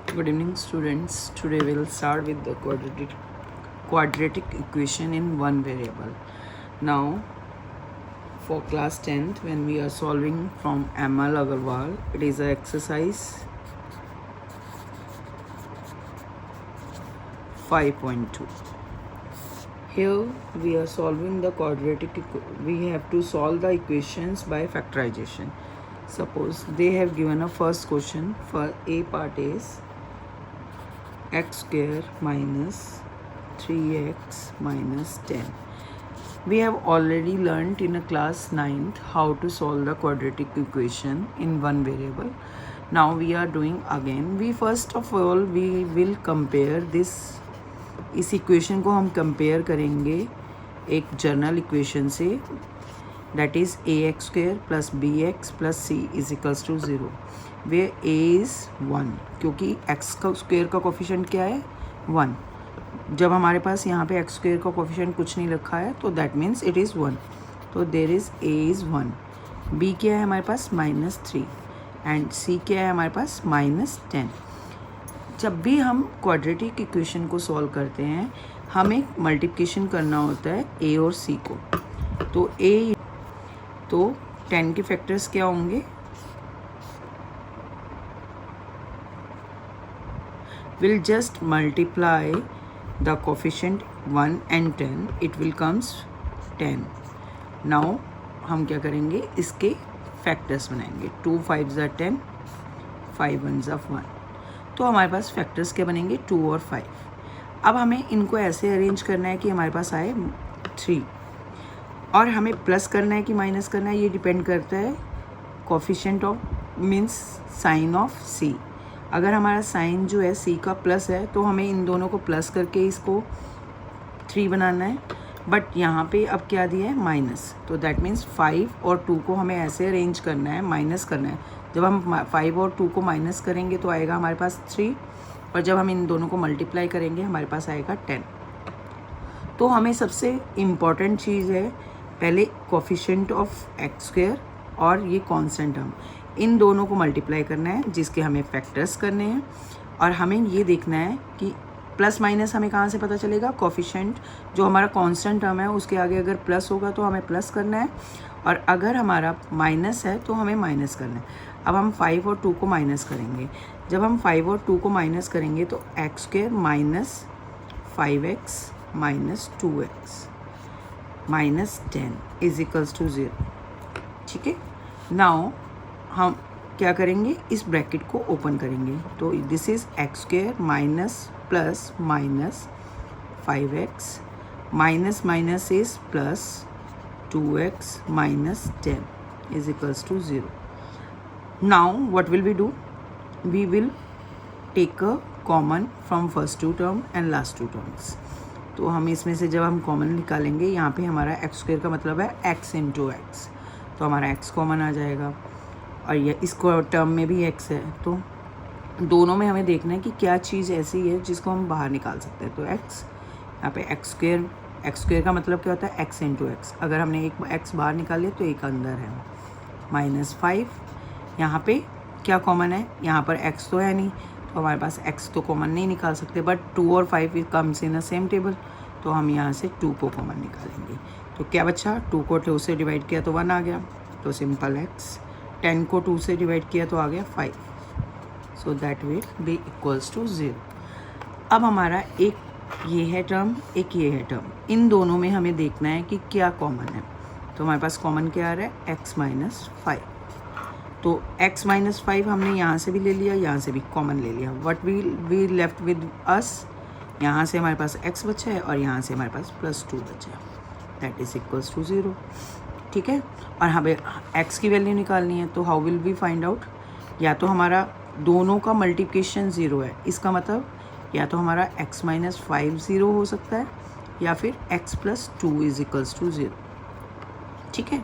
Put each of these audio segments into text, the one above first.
Good evening, students. Today we'll start with the quadratic equation in one variable. Now, for class 10th, when we are solving from ML Agarwal, it is an exercise 5.2. Here we are solving the we have to solve the equations by factorization. Suppose they have given a first question. For A part is x square minus 3x minus 10. We have already learnt in a class 9th how to solve the quadratic equation in one variable. Now we are doing again. We first of all we will compare this. इस equation को हम compare करेंगे एक general equation से, that is a x square plus b x plus c is equals to 0 where a is 1, क्योंकि x का square का coefficient क्या है 1. जब हमारे पास यहाँ पे एक्स स्क्वेयर का कोफिशिएंट कुछ नहीं रखा है तो दैट मीन्स इट इज़ 1. तो there is a is 1, b क्या है हमारे पास -3 एंड सी क्या है हमारे पास -10. जब भी हम क्वाड्रेटिक इक्वेशन को सॉल्व करते हैं हमें मल्टीप्लिकेशन करना होता है ए और सी को. तो 10 के फैक्टर्स क्या होंगे, will just multiply the coefficient 1 and 10, it will comes 10. Now हम क्या करेंगे, इसके फैक्टर्स बनाएंगे. 2 5s are 10, 5 1s are 1. तो हमारे पास फैक्टर्स क्या बनेंगे 2 और 5. अब हमें इनको ऐसे अरेंज करना है कि हमारे पास आए 3, और हमें प्लस करना है कि माइनस करना है ये डिपेंड करता है coefficient of means sine of C. अगर हमारा साइन जो है सी का प्लस है तो हमें इन दोनों को प्लस करके इसको 3 बनाना है. बट यहाँ पे अब क्या दिया है माइनस, तो दैट मीन्स 5 और 2 को हमें ऐसे अरेंज करना है, माइनस करना है. जब हम 5 और 2 को माइनस करेंगे तो आएगा हमारे पास 3, और जब हम इन दोनों को मल्टीप्लाई करेंगे हमारे पास आएगा 10. तो हमें सबसे इम्पॉर्टेंट चीज़ है पहले कोफिशिएंट ऑफ एक्स स्क्वेयर और ये कांस्टेंट टर्म, इन दोनों को मल्टीप्लाई करना है जिसके हमें फैक्टर्स करने हैं. और हमें ये देखना है कि प्लस माइनस हमें कहाँ से पता चलेगा, कोफिशिएंट जो हमारा कांस्टेंट टर्म है उसके आगे अगर प्लस होगा तो हमें प्लस करना है, और अगर हमारा माइनस है तो हमें माइनस करना है. अब हम 5 और 2 को माइनस करेंगे. जब हम 5 और 2 को माइनस करेंगे तो x square minus 5x minus 2x minus 10 is equals to 0. ठीक है. नाउ हम क्या करेंगे, इस ब्रैकेट को ओपन करेंगे. तो this is x square minus plus minus 5x minus minus is plus 2x minus 10 is equals to 0. Now what will we do? We will take a common from first two term and last two terms. तो हम इसमें से जब हम common निकालेंगे, यहाँ पे हमारा एक्स स्क्वेयर का मतलब है x इंटू एक्स, तो हमारा x कॉमन आ जाएगा, और ये इसको टर्म में भी x है. तो दोनों में हमें देखना है कि क्या चीज़ ऐसी है जिसको हम बाहर निकाल सकते हैं. तो x यहाँ पे एक्स स्क्वेयर का मतलब क्या होता है x इंटू एक्स. अगर हमने एक x बाहर निकाल लिया तो एक अंदर है -5. यहाँ पे क्या कॉमन है, यहाँ पर x तो है नहीं तो हमारे पास x तो कॉमन नहीं निकाल सकते, बट 2 और 5 comes in the same table, तो हम यहाँ से 2 को कॉमन निकालेंगे. तो क्या बचा, 2 को 2 से डिवाइड किया तो 1 आ गया, तो सिंपल x. 10 को 2 से डिवाइड किया तो आ गया 5. So that will be equals to 0. अब हमारा एक ये है टर्म, एक ये है टर्म, इन दोनों में हमें देखना है कि क्या कॉमन है. तो हमारे पास कॉमन क्या आ रहा है x माइनस 5. तो x माइनस 5 हमने यहाँ से भी ले लिया, यहाँ से भी कॉमन ले लिया. What we left with us, यहाँ से हमारे पास x बचा है और यहाँ से हमारे पास +2 बचा है, दैट इज इक्वल्स टू 0. ठीक है. और हमें x की वैल्यू निकालनी है, तो how will we find out, या तो हमारा दोनों का मल्टीप्लिकेशन 0 है, इसका मतलब या तो हमारा x माइनस 5 0 हो सकता है, या फिर x plus 2 is equals to 0. ठीक है.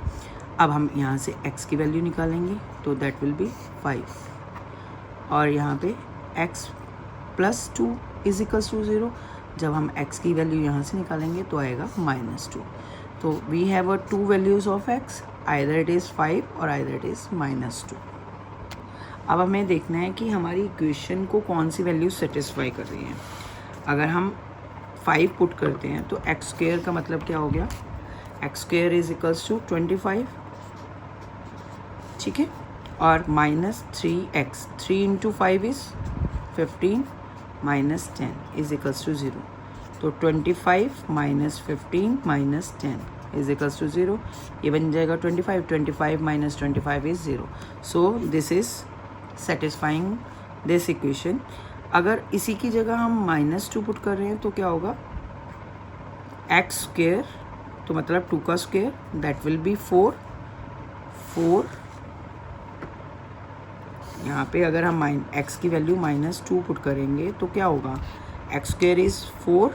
अब हम यहाँ से x की वैल्यू निकालेंगे, तो दैट विल बी 5, और यहाँ पे x plus 2 is equals to 0. जब हम x की वैल्यू यहाँ से निकालेंगे तो आएगा -2. तो we have a 2 values of x, either it is 5 और आइदर इट इज़ -2. अब हमें देखना है कि हमारी इक्वेशन को कौन सी वैल्यू सेटिस्फाई कर रही है। अगर हम 5 पुट करते हैं तो एक्स स्क्वेयर का मतलब क्या हो गया, x square is equals to 25, ठीक है, और minus 3x, 3 into 5 is 15 minus 10 is equals to 0। तो 25 minus 15 minus 10 is equals to 0। ये बन जाएगा 25 minus 25 is 0। So this is satisfying this equation. अगर इसी की जगह हम -2 पुट कर रहे हैं तो क्या होगा, एक्स स्क्वेयर, तो मतलब 2 का स्क्वेयर, दैट विल बी 4। यहाँ पे अगर हम एक्स की वैल्यू -2 पुट करेंगे तो क्या होगा, x square is 4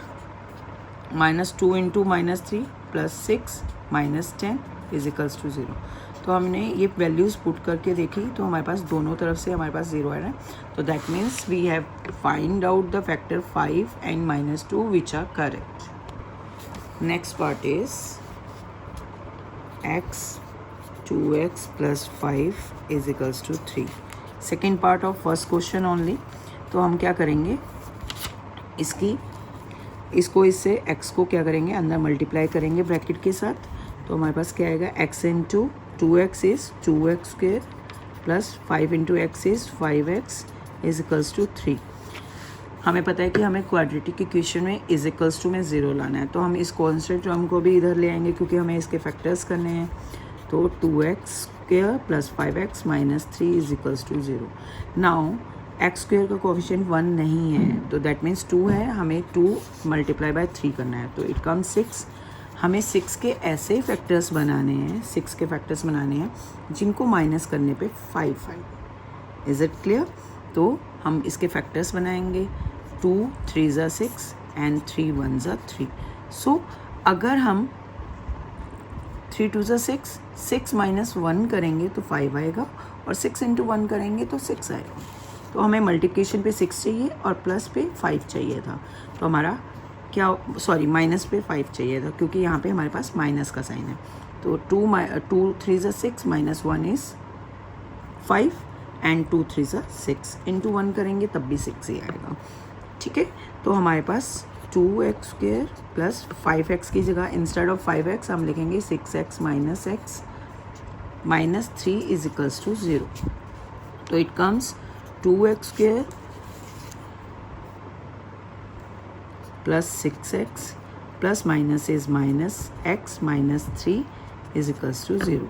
-2 into -3 plus 6 minus 10 is equals to 0। तो हमने ये वैल्यूज़ पुट करके देखी तो हमारे पास दोनों तरफ से हमारे पास 0 आ रहा है। तो that means we have find out the factor 5 and -2 which are correct. Next part is x 2x plus 5 is equals to 3। Second part of first question only. तो हम क्या करेंगे, इसको इससे x को क्या करेंगे, अंदर मल्टीप्लाई करेंगे ब्रैकेट के साथ। तो हमारे पास क्या आएगा, x into 2x is 2x square plus 5 into x is 5x is equals to 3। हमें पता है कि हमें क्वाड्रेटिक इक्वेशन में इज इक्वल्स टू में 0 लाना है, तो हम इस कॉन्स्टेंट टर्म को भी इधर ले आएंगे क्योंकि हमें इसके फैक्टर्स करने हैं। तो 2x square plus 5x minus 3 is equals to 0। Now x square का कोफिशिएंट 1 नहीं है तो दैट मीन्स 2 है, हमें 2 मल्टीप्लाई बाय 3 करना है तो इट कम 6। हमें 6 के ऐसे फैक्टर्स बनाने हैं, 6 के फैक्टर्स बनाने हैं जिनको माइनस करने पे 5 इज़ इट क्लियर। तो हम इसके फैक्टर्स बनाएंगे, 2 3 ज़ा 6 एंड 3 1 ज़ा 3। सो अगर हम 3 2 ज़ा 6, 6 माइनस 1 करेंगे तो 5 आएगा और 6 इंटू 1 करेंगे तो 6 आएगा। तो हमें मल्टीप्लिकेशन पे 6 चाहिए और प्लस पे 5 चाहिए था। तो हमारा क्या, सॉरी माइनस पे 5 चाहिए था क्योंकि यहाँ पे हमारे पास माइनस का साइन है। तो 2 3 ज़ा 6 माइनस 1 इज़ 5 एंड 2 3 ज़ा 6 इंटू 1 करेंगे तब भी 6 ही आएगा, ठीक है। तो हमारे पास 2x स्क्वेयर प्लस 5x की जगह इंस्टेड ऑफ 5x हम लिखेंगे 6x minus x minus 3 is equals to 0। तो it comes 2x square plus 6x plus minus is minus x minus 3 is equals to 0।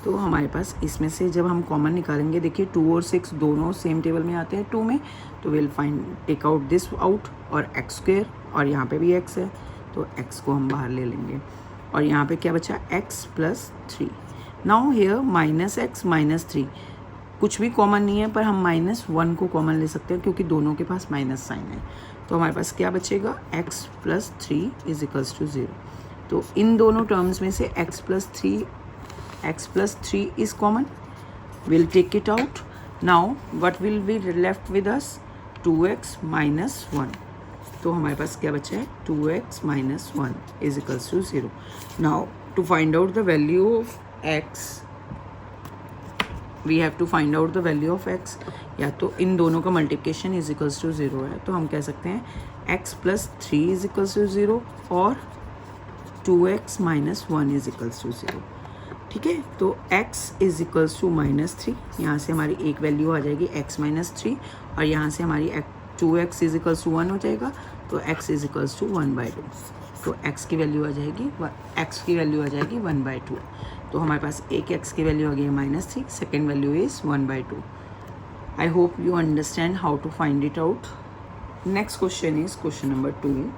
तो हमारे पास इसमें से जब हम कॉमन निकालेंगे, देखिए 2 और 6 दोनों सेम टेबल में आते हैं 2 में, तो will find take out this out और x स्क्वेयर, और यहाँ पे भी x है तो x को हम बाहर ले लेंगे और यहाँ पे क्या बचा, x plus 3। Now here minus x minus 3 कुछ भी कॉमन नहीं है पर हम -1 को कॉमन ले सकते हैं क्योंकि दोनों के पास माइनस साइन है। तो हमारे पास क्या बचेगा, x plus 3 is equals to 0। तो इन दोनों टर्म्स में से x plus 3 is common, will take it out. Now what will be left with us, 2x minus 1। तो हमारे पास क्या बचा है, 2x minus 1 is equals to 0। Now to find out the value of x, we have to find out the value of x। या तो इन दोनों का मल्टीप्लिकेशन इज इक्वल्स टू 0 है तो हम कह सकते हैं x plus 3 is equals to 0 और 2x minus 1 is equals to 0, ठीक है। तो x इज इक्वल्स टू -3, यहाँ से हमारी एक वैल्यू आ जाएगी x माइनस 3 और यहाँ से हमारी 2x इज इक्वल्स टू 1 हो जाएगा तो x इज इक्वल्स टू 1/2। तो x की वैल्यू आ जाएगी 1/2। तो हमारे पास एक x की वैल्यू आ गई है -3, second value is 1/2। I hope you understand how to find it out. Next question is question number 2।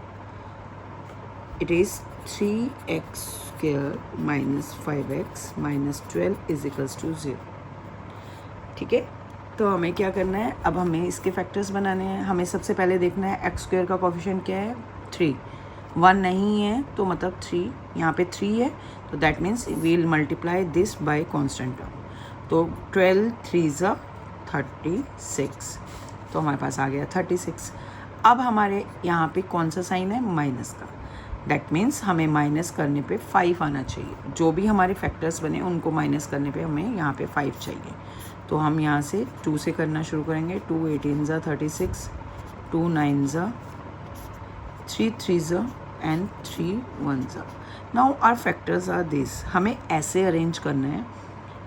It is 3x square minus 5x minus 12 is equals to 0, ठीक है। तो हमें क्या करना है, अब हमें इसके फैक्टर्स बनाने हैं। हमें सबसे पहले देखना है एक्स स्क्वेयर का कोफिशिएंट क्या है, 3। 1 नहीं है तो मतलब 3, यहाँ पे 3 है तो that means we will multiply this by constant term. तो 12 3 ज़ा 36, तो हमारे पास आ गया 36। अब हमारे यहाँ पे कौन सा साइन है, माइनस का, दैट मीन्स हमें माइनस करने पे 5 आना चाहिए। जो भी हमारे फैक्टर्स बने उनको माइनस करने पे हमें यहाँ पे 5 चाहिए। तो हम यहाँ से 2 से करना शुरू करेंगे। 2 18 ज़ा 36, 2 9 ज़ा, 3 3 ज़ा एंड 3 1 ज़ा। Now are factors are this. हमें ऐसे अरेंज करना है।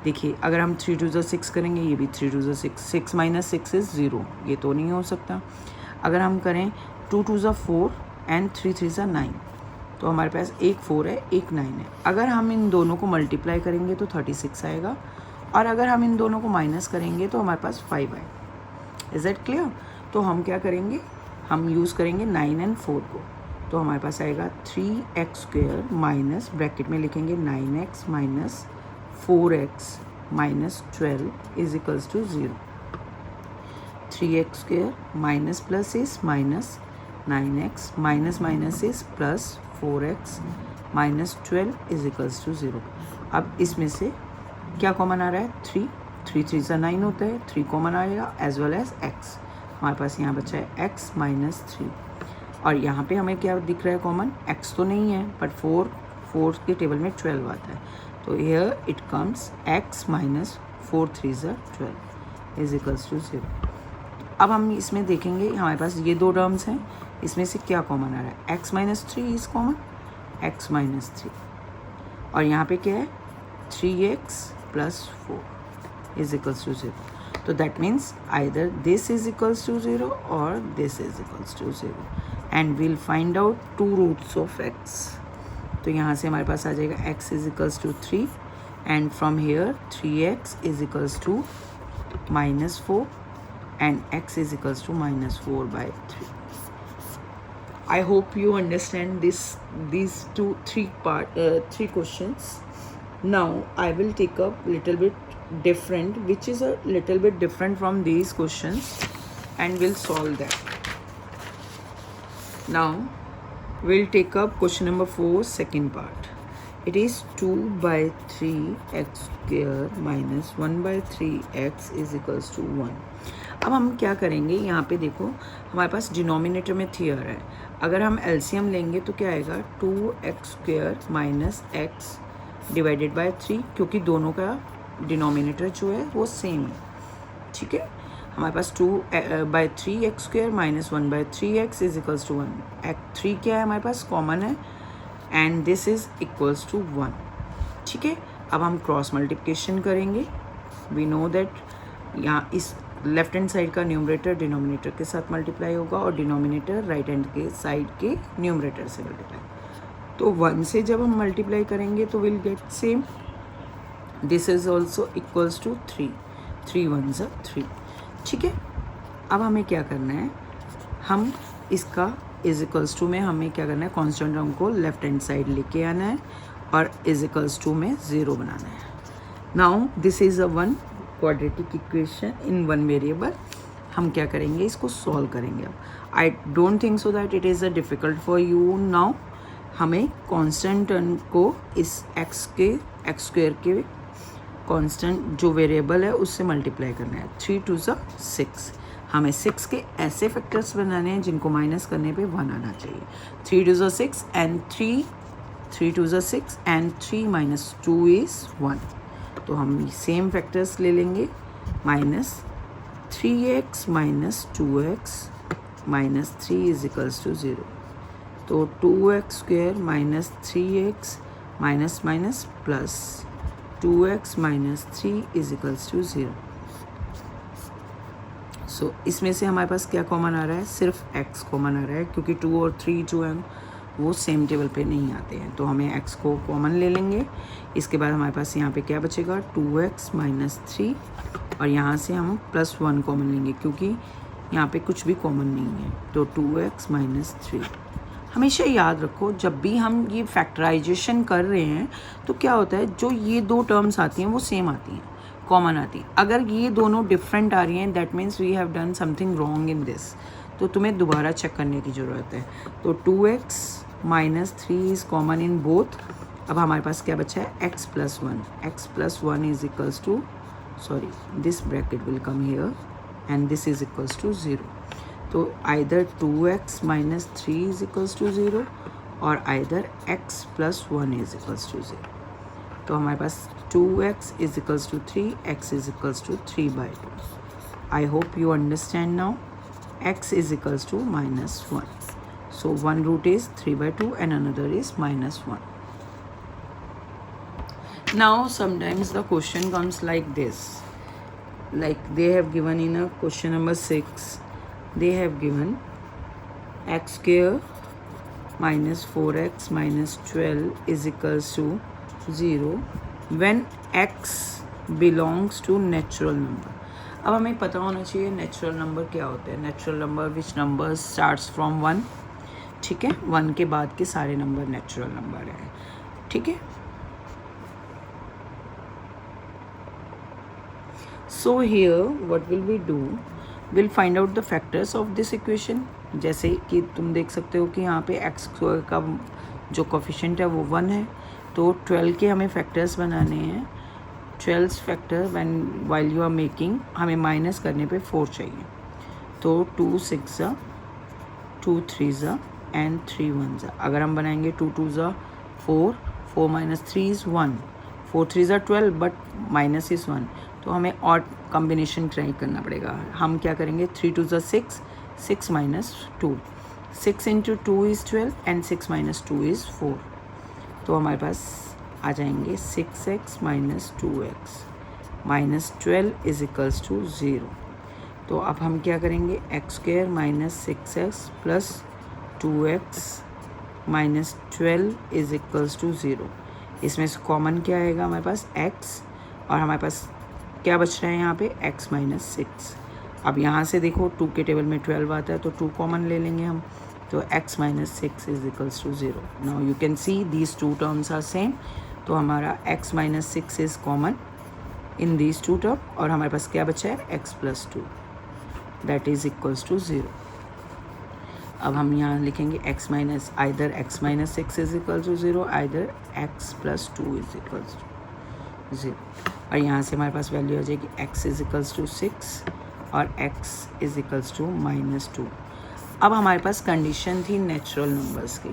देखिए अगर हम 3 2 ज़ा 6 करेंगे, ये भी 3 2 ज़ा 6, 6 माइनस 6 इज़ 0, ये तो नहीं हो सकता। अगर हम करें 2 2 ज़ा 4 एंड 3 3 ज़ा 9, तो हमारे पास एक 4 है, एक 9 है। अगर हम इन दोनों को मल्टीप्लाई करेंगे तो 36 आएगा, और अगर हम इन दोनों को माइनस करेंगे तो हमारे पास 5 आएगा। Is that clear? तो हम क्या करेंगे, हम यूज़ करेंगे 9 एंड 4 को। तो हमारे पास आएगा 3x² माइनस, ब्रैकेट में लिखेंगे 9x minus 4x minus 12 is equals to 0। 3x² minus plus is minus 9x minus minus is plus 4x minus 12 is equals to 0। अब इसमें से क्या कॉमन आ रहा है? 3 3 3 सा 9 होता है, 3 कॉमन आएगा एज वेल एज x। हमारे पास यहाँ बचा है x माइनस 3, और यहाँ पे हमें क्या दिख रहा है कॉमन? x तो नहीं है, बट 4 के टेबल में 12 आता है, तो here it comes x minus 4 3 ज़ा 12 इज इक्वल्स टू 0। अब हम इसमें देखेंगे हमारे पास ये दो टर्म्स हैं, इसमें से क्या कॉमन आ रहा है? x minus 3 is common, x minus 3, और यहाँ पे क्या है? 3x plus 4 is equals to 0। तो that means either this is equals to 0 और this is equals to 0, and we'll find out 2 roots of x। तो यहाँ से हमारे पास आ जाएगा x is equals to 3, and from here 3x is equals to minus 4 and x is equals to minus 4 by 3. I hope you understand these three questions. Now I will take up little bit different, which is a little bit different from these questions, and we'll solve that. Now we'll take up question number 4, second part. It is 2 by 3x² minus 1 by 3x is equals to 1. अब हम क्या करेंगे, यहाँ पे देखो हमारे पास denominator में there है। अगर हम एलसीएम लेंगे तो क्या आएगा? 2x² minus x divided by 3, क्योंकि दोनों का डिनोमिनेटर जो है वो सेम है। ठीक है, हमारे पास 2 by 3x² minus 1 by 3x is equals to 1। 3 क्या है हमारे पास? कॉमन है, and this is equals to 1। ठीक है, अब हम क्रॉस मल्टीप्लिकेशन करेंगे। वी नो दैट यहाँ इस लेफ्ट हैंड साइड का न्यूमरेटर डिनोमिनेटर के साथ मल्टीप्लाई होगा, और डिनोमिनेटर राइट हैंड के साइड के न्यूमरेटर से मल्टीप्लाई। तो 1 से जब हम मल्टीप्लाई करेंगे तो will get same, this is also equals to 3, 3 1 ज़ा 3। ठीक है, अब हमें क्या करना है, हम इसका इज इक्वल्स टू में हमें क्या करना है, कॉन्स्टेंट टर्म को लेफ्ट हैंड साइड लेके आना है और इज इक्वल्स टू में 0 बनाना है। Now this is a 1 quadratic equation in 1 variable. हम क्या करेंगे, इसको सॉल्व करेंगे। अब I don't think so that it is a difficult for you now. हमें कांस्टेंट टर्म को इस x² के कांस्टेंट जो वेरिएबल है उससे मल्टीप्लाई करना है। 3 2 ज़ा 6, हमें 6 के ऐसे फैक्टर्स बनाने हैं जिनको माइनस करने पे 1 आना चाहिए। 3 2 ज़ा 6 एंड 3 2 ज़ा 6 एंड 3 माइनस 2 इज़ 1। तो हम सेम फैक्टर्स ले लेंगे, minus 3x minus 2x minus 3 is equals to 0। तो 2x² minus 3x minus minus plus 2x minus 3 is equals to 0। So इसमें से हमारे पास क्या कॉमन आ रहा है? सिर्फ x कॉमन आ रहा है, क्योंकि 2 और 3 जो है वो सेम टेबल पे नहीं आते हैं, तो हमें x को कॉमन ले लेंगे। इसके बाद हमारे पास यहाँ पे क्या बचेगा? 2x माइनस 3, और यहाँ से हम प्लस 1 कॉमन लेंगे, क्योंकि यहाँ पे कुछ भी कॉमन नहीं है। तो 2x माइनस 3। हमेशा याद रखो, जब भी हम ये फैक्टराइजेशन कर रहे हैं तो क्या होता है, जो ये दो टर्म्स आती हैं वो सेम आती हैं, कॉमन आती हैं। अगर ये दोनों डिफरेंट आ रही हैं, that means we have done something wrong in this, तो तुम्हें दोबारा चेक करने की ज़रूरत है। तो 2x minus 3 is common in both. अब हमारे पास क्या बचा है? x plus 1। x plus 1 is equals to, sorry, this bracket will come here and this is equals to 0। तो either 2x minus 3 is equals to 0 और either x plus 1 is equals to 0। तो हमारे पास 2x is equals to 3, x is equals to 3/2. I hope you understand now. x is equals to -1. So one root is 3/2 and another is -1. Now sometimes the question comes like this, like they have given in a question number 6, they have given x square minus 4x minus 12 is equals to 0 when x belongs to natural number. अब हमें पता होना चाहिए natural number क्या होते हैं. Natural number which number starts from 1. ठीक है, 1 के बाद के सारे नंबर नेचुरल नंबर हैं. ठीक है, so here what will we do, will find out the factors of this equation. जैसे कि तुम देख सकते हो कि यहाँ पे एक्स स्क्वायर का जो कोफिशिएंट है वो 1 है. तो 12 के हमें फैक्टर्स बनाने हैं. 12 factor when while you are making, हमें माइनस करने पे 4 चाहिए. तो 2 6 2 3 एंड 3 1. अगर हम बनाएंगे 2 2 4, 4 minus 3 is 1, 4 3 12 but minus is 1. तो हमें और कॉम्बिनेशन ट्राई करना पड़ेगा. हम क्या करेंगे, 3 2 6, 6 minus 2, 6 into 2 is 12 and 6 minus 2 is 4. तो हमारे पास आ जाएंगे 6x minus 2x minus 12 is equals to 0. तो अब हम क्या करेंगे, x square minus 6x plus 2x minus 12 is equals to 0. इसमें से कॉमन क्या आएगा हमारे पास, x, और हमारे पास क्या बच रहा है यहाँ पे, x minus 6. अब यहाँ से देखो 2 के टेबल में 12 आता है तो 2 कॉमन ले लेंगे हम. तो x minus 6 is equals to 0. Now you can see these two terms are same. तो हमारा x minus 6 is common in these two term, और हमारे पास क्या बचा है, x plus 2 that is equals to 0. अब हम यहाँ लिखेंगे x minus, either x minus 6 is equals to 0, either x plus 2 is equals to 0. और यहाँ से हमारे पास वैल्यू आ जाएगी x is equals to 6 और x is equals to -2. अब हमारे पास कंडीशन थी नेचुरल नंबर्स की,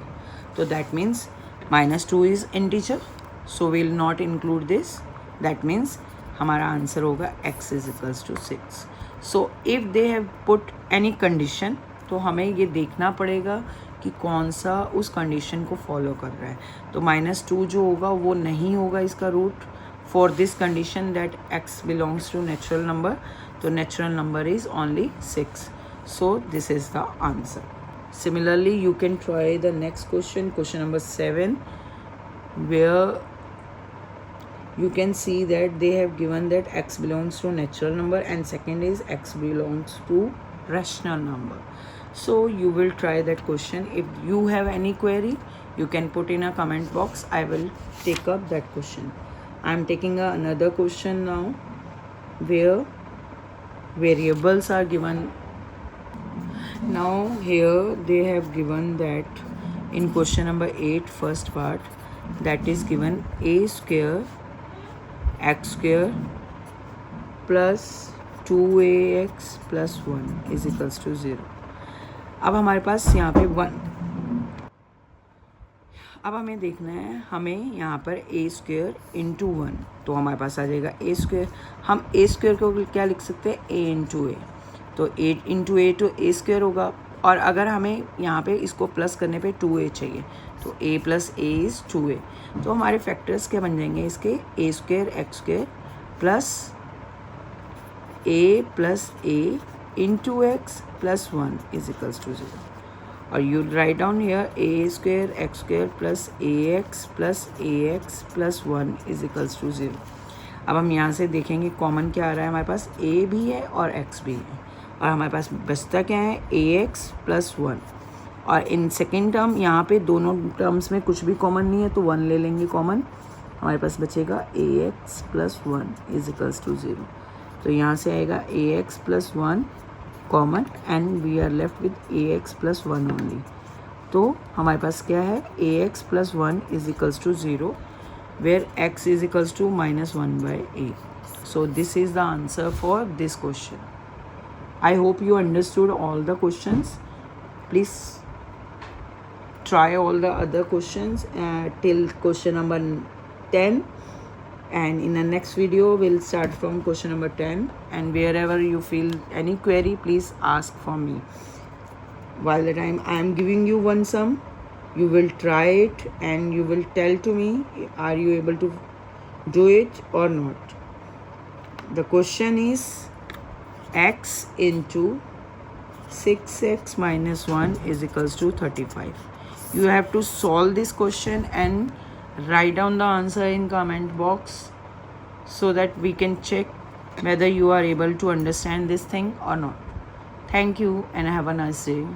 तो that means -2 is integer, so will not include this. That means हमारा आंसर होगा x is equals to 6. So if they have put any condition, तो हमें ये देखना पड़ेगा कि कौन सा उस कंडीशन को फॉलो कर रहा है. तो -2 जो होगा वो नहीं होगा इसका root for this condition that x belongs to natural number. तो natural number is only 6. So this is the answer. Similarly, you can try the next question, question number 7, where you can see that they have given that x belongs to natural number and second is x belongs to rational number. So you will try that question. If you have any query, you can put in a comment box. I will take up that question. I am taking another question now where variables are given. Now here they have given that in question number 8 first part, that is given a square x square plus 2ax plus 1 is equals to 0. अब हमारे पास यहाँ पे 1. अब हमें देखना है, हमें यहाँ पर a स्क्वेयर इंटू 1, तो हमारे पास आ जाएगा a स्क्वेयर. हम a स्क्वेयर को क्या लिख सकते हैं, a इंटू a. तो 8 इंटू ए तो ए स्क्वेयर होगा, और अगर हमें यहाँ पे इसको प्लस करने पे 2a चाहिए, तो a plus A is 2a. तो हमारे फैक्टर्स क्या बन जाएंगे इसके, a square x square plus a plus a into x plus 1 is equals to 0. और you write down here a square x square plus ax plus ax plus 1 is equals to 0. अब हम यहाँ से देखेंगे कॉमन क्या आ रहा है, हमारे पास a भी है और x भी है, और हमारे पास बचता क्या है, ax प्लस 1. और इन सेकेंड टर्म यहाँ पे दोनों टर्म्स में कुछ भी कॉमन नहीं है, तो 1 ले लेंगे कॉमन. हमारे पास बचेगा ax plus 1 is equals to 0. तो यहाँ से आएगा ax plus 1 common and we are left with ax plus 1 only. तो हमारे पास क्या है, ax plus 1 is equals to 0 where x is equals to -1/a. So this is the answer for this question. I hope you understood all the questions. Please try all the other questions till question number 10. and in the next video we'll start from question number 10, and wherever you feel any query, please ask for me. While the time I am giving you one sum, you will try it and you will tell to me, are you able to do it or not. The question is x into 6x minus 1 is equals to 35. You have to solve this question and write down the answer in comment box so that we can check whether you are able to understand this thing or not. Thank you and have a nice day.